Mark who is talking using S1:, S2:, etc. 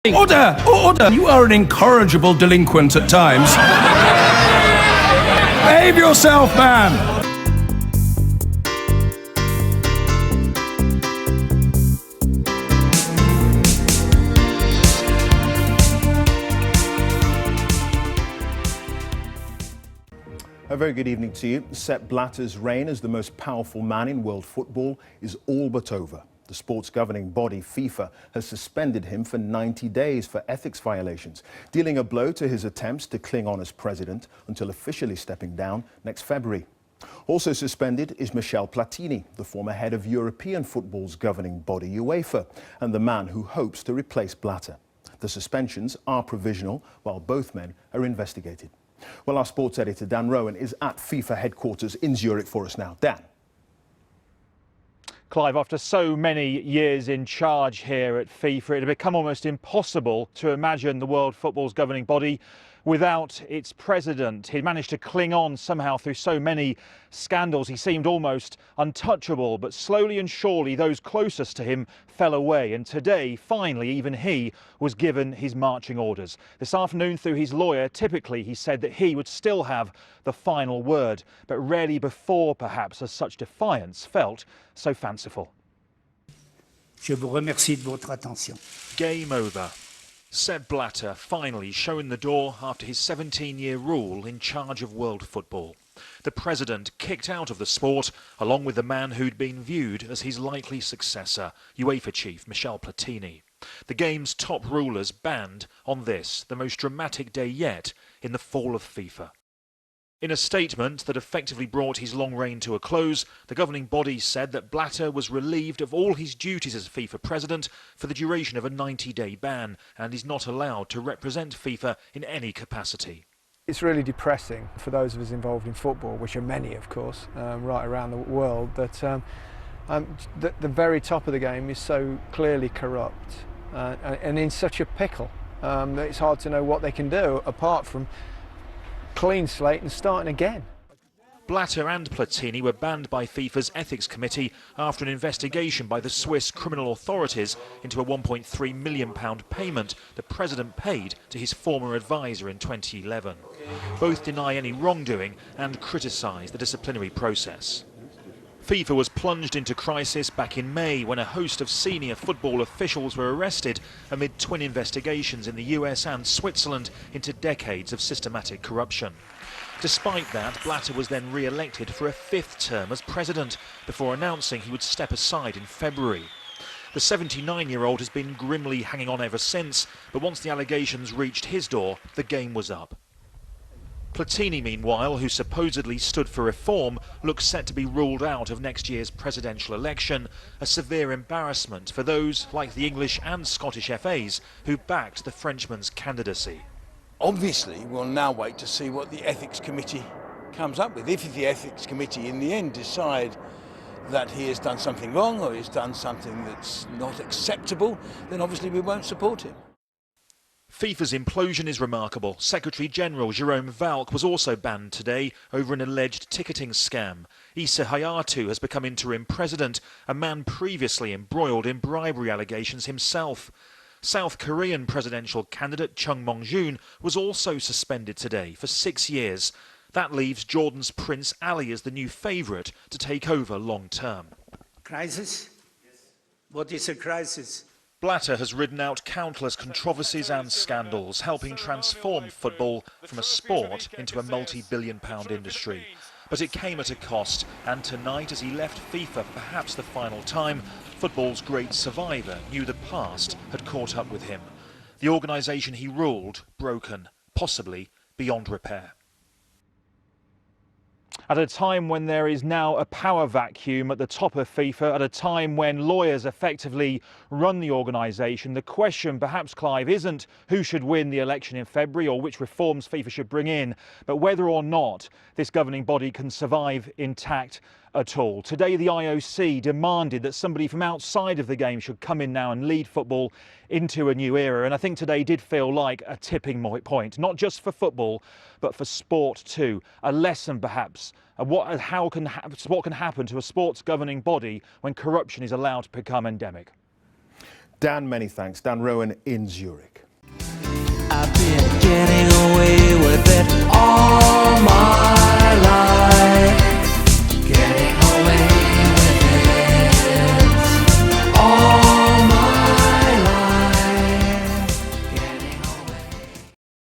S1: Order! Order! You are an incorrigible delinquent at times. Behave yourself, man!
S2: A very good evening to you. Sepp Blatter's reign as the most powerful man in world football is all but over. The sports governing body, FIFA, has suspended him for 90 days for ethics violations, dealing a blow to his attempts to cling on as president until officially stepping down next February. Also suspended is Michel Platini, the former head of European football's governing body, UEFA, and the man who hopes to replace Blatter. The suspensions are provisional, while both men are investigated. Well, our sports editor, Dan Rowan, is at FIFA headquarters in Zurich for us now. Dan.
S3: Clive, after so many years in charge here at FIFA, it had become almost impossible to imagine the world football's governing body without its president. He'd managed to cling on somehow through so many scandals. He seemed almost untouchable, but slowly and surely those closest to him fell away. And today, finally, even he was given his marching orders. This afternoon, through his lawyer, typically he said that he would still have the final word, but rarely before, perhaps, has such defiance felt so fanciful.
S4: Je vous remercie de votre attention.
S3: Game over. Sepp Blatter finally showing the door after his 17-year rule in charge of world football. The president kicked out of the sport, along with the man who'd been viewed as his likely successor, UEFA chief Michel Platini. The game's top rulers banned on this, the most dramatic day yet in the fall of FIFA. In a statement that effectively brought his long reign to a close, the governing body said that Blatter was relieved of all his duties as FIFA president for the duration of a 90-day ban and is not allowed to represent FIFA in any capacity.
S5: It's really depressing for those of us involved in football, which are many, of course, right around the world, that the very top of the game is so clearly corrupt and in such a pickle that it's hard to know what they can do apart from clean slate and starting again.
S3: Blatter and Platini were banned by FIFA's ethics committee after an investigation by the Swiss criminal authorities into a £1.3 million payment the president paid to his former advisor in 2011. Both deny any wrongdoing and criticise the disciplinary process. FIFA was plunged into crisis back in May when a host of senior football officials were arrested amid twin investigations in the US and Switzerland into decades of systematic corruption. Despite that, Blatter was then re-elected for a fifth term as president before announcing he would step aside in February. The 79-year-old has been grimly hanging on ever since, but once the allegations reached his door, the game was up. Platini, meanwhile, who supposedly stood for reform, looks set to be ruled out of next year's presidential election, a severe embarrassment for those, like the English and Scottish FAs, who backed the Frenchman's candidacy.
S6: Obviously, we'll now wait to see what the Ethics Committee comes up with. If the Ethics Committee in the end decide that he has done something wrong or he's done something that's not acceptable, then obviously we won't support him.
S3: FIFA's implosion is remarkable. Secretary-General Jerome Valcke was also banned today over an alleged ticketing scam. Issa Hayatou has become interim president, a man previously embroiled in bribery allegations himself. South Korean presidential candidate Chung Mong-joon was also suspended today for 6 years. That leaves Jordan's Prince Ali as the new favourite to take over long-term.
S4: Crisis? What is a crisis?
S3: Blatter has ridden out countless controversies and scandals, helping transform football from a sport into a multi-billion-pound industry. But it came at a cost, and tonight, as he left FIFA for perhaps the final time, football's great survivor knew the past had caught up with him. The organisation he ruled, broken, possibly beyond repair. At a time when there is now a power vacuum at the top of FIFA, at a time when lawyers effectively run the organisation, the question perhaps, Clive, isn't who should win the election in February or which reforms FIFA should bring in, but whether or not this governing body can survive intact at all. Today, the IOC demanded that somebody from outside of the game should come in now and lead football into a new era. And I think today did feel like a tipping point, not just for football, but for sport too. A lesson, perhaps, of what can happen to a sports governing body when corruption is allowed to become endemic.
S2: Dan, many thanks. Dan Rowan in Zurich.
S7: I've been getting away with it